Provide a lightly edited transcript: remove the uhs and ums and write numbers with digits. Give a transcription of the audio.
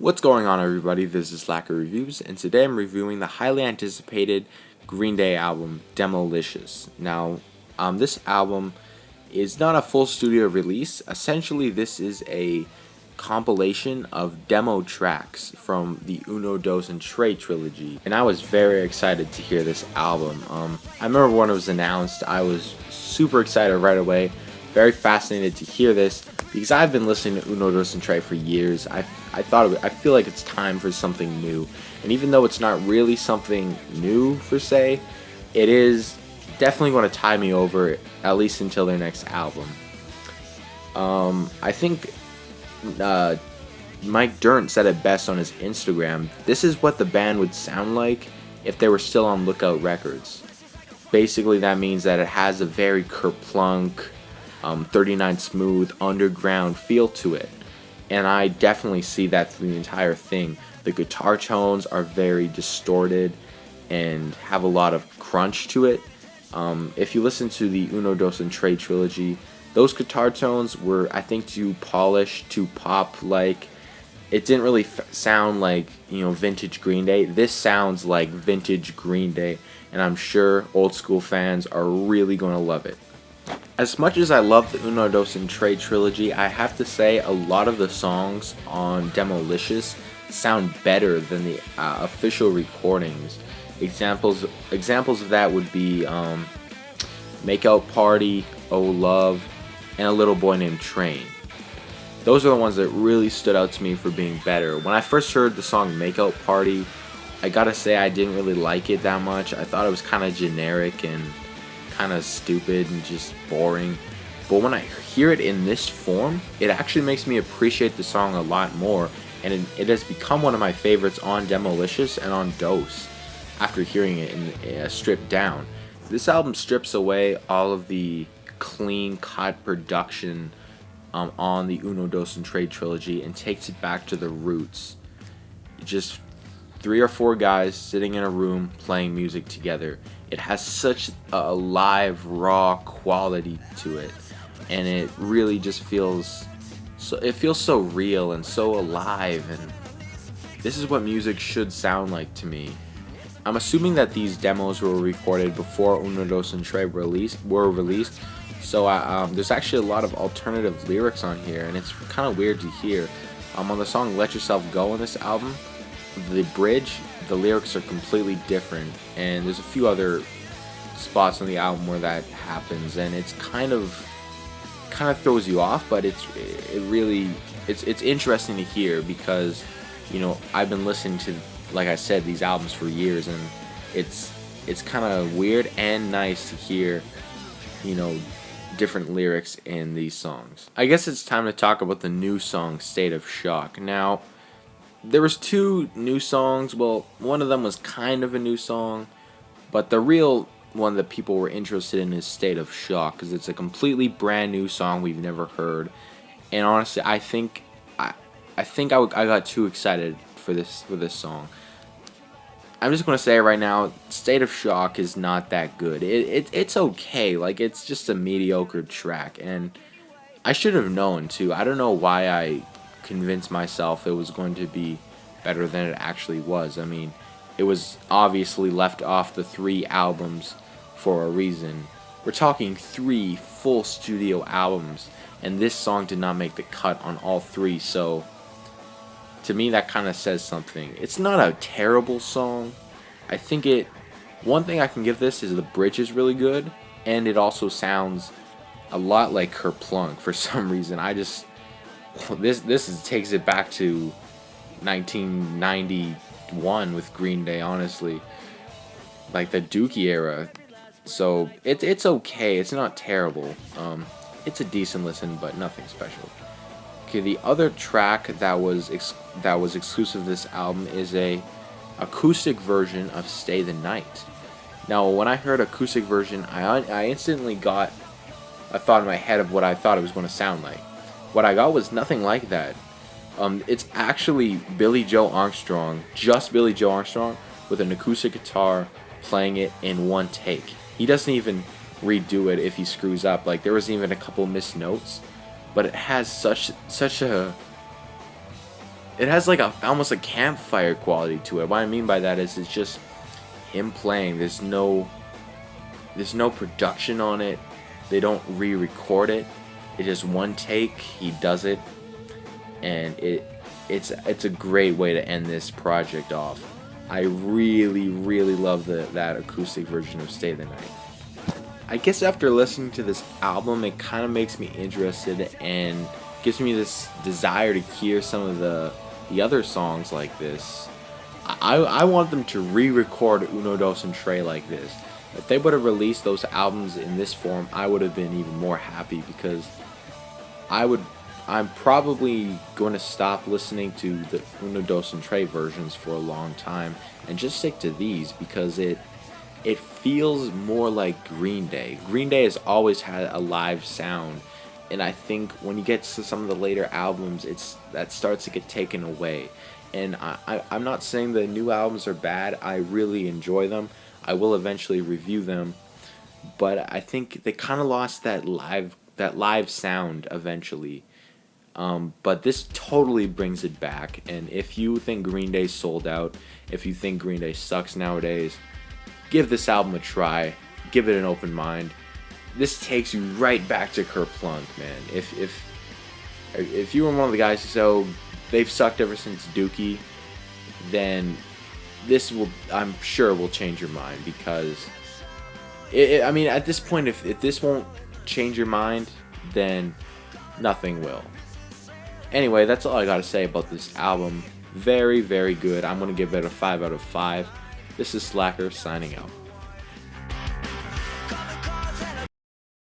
What's going on, everybody? This is Slacker Reviews, and today I'm reviewing the highly anticipated Green Day album, Demolicious. Now, this album is not a full studio release. Essentially, this is a compilation of demo tracks from the Uno, Dos, and Tre trilogy, and I was very excited to hear this album. I remember when it was announced, I was super excited right away, very fascinated to hear this, because I've been listening to Uno, Dos, and Tre for years. I feel like it's time for something new, and even though it's not really something new per se, it is definitely going to tie me over, at least until their next album. I think Mike Dirnt said it best on his Instagram. This is what the band would sound like if they were still on Lookout Records. Basically, that means that it has a very kerplunk, 39 smooth, underground feel to it. And I definitely see that through the entire thing. The guitar tones are very distorted and have a lot of crunch to it. If you listen to the Uno, Dos, and Tre trilogy, those guitar tones were, I think, too polished, too pop-like. It didn't really sound like, vintage Green Day. This sounds like vintage Green Day, and I'm sure old school fans are really going to love it. As much as I love the Uno, Dos, and Tre trilogy, I have to say a lot of the songs on Demolicious sound better than the official recordings. Examples of that would be Makeout Party, Oh Love, and A Little Boy Named Train. Those are the ones that really stood out to me for being better. When I first heard the song Makeout Party, I gotta say I didn't really like it that much. I thought it was kind of generic and kind of stupid and just boring. But when I hear it in this form, it actually makes me appreciate the song a lot more, and it has become one of my favorites on Demolicious and on Dose after hearing it in stripped down. This album strips away all of the clean cut production on the Uno, Dos, and Tre trilogy and takes it back to the roots. Just 3 or 4 guys sitting in a room playing music together. It has such a live, raw quality to it, and it really just feels so real and so alive, and this is what music should sound like to me. I'm assuming that these demos were recorded before Uno, Dos, and Tre were released, so there's actually a lot of alternative lyrics on here, and it's kind of weird to hear. On the song Let Yourself Go on this album, the bridge, the lyrics are completely different, and there's a few other spots on the album where that happens, and it's kind of throws you off, but it's interesting to hear because I've been listening to, like I said, these albums for years, and it's kind of weird and nice to hear different lyrics in these songs. I guess it's time to talk about the new song State of Shock. Now, there was 2 new songs. Well, one of them was kind of a new song, but the real one that people were interested in is State of Shock, because it's a completely brand new song we've never heard. And honestly, I think I got too excited for this song. I'm just gonna say right now, State of Shock is not that good. It's okay, like it's just a mediocre track, and I should have known too. I don't know why I convinced myself it was going to be better than it actually was. I mean, it was obviously left off the 3 albums for a reason. We're talking 3 full studio albums, and this song did not make the cut on all 3, so to me that kind of says something. It's not a terrible song. I think one thing I can give this is the bridge is really good, and it also sounds a lot like Kerplunk for some reason. This takes it back to 1991 with Green Day, honestly, like the Dookie era. So it's okay. It's not terrible. It's a decent listen, but nothing special. Okay, the other track that was exclusive to this album is a acoustic version of Stay the Night. Now, when I heard acoustic version, I instantly got a thought in my head of what I thought it was going to sound like. What I got was nothing like that. It's actually Billy Joe Armstrong, just Billy Joe Armstrong, with an acoustic guitar playing it in one take. He doesn't even redo it if he screws up. Like, there was even a couple missed notes, but it has such a it has like a almost a campfire quality to it. What I mean by that is it's just him playing. There's no production on it. They don't re-record it. It's just one take. He does it, and it's a great way to end this project off. I really love that acoustic version of Stay the Night. I guess after listening to this album, it kind of makes me interested and gives me this desire to hear some of the other songs like this. I want them to re-record Uno Dos and Tre like this. If they would have released those albums in this form, I would have been even more happy, because I'm probably going to stop listening to the Uno Dos and Tre versions for a long time and just stick to these, because it feels more like Green Day. Green Day has always had a live sound, and I think when you get to some of the later albums, that starts to get taken away. And I'm not saying the new albums are bad. I really enjoy them. I will eventually review them, but I think they kind of lost that live sound eventually. But this totally brings it back. And if you think Green Day sold out, if you think Green Day sucks nowadays, give this album a try. Give it an open mind. This takes you right back to Kerplunk, man. If you were one of the guys who so they've sucked ever since Dookie, then this will, I'm sure, will change your mind, because I mean, at this point, if this won't change your mind, then nothing will. Anyway, that's all I gotta say about this album. Very good. I'm gonna give it a 5 out of 5. This is Slacker signing out.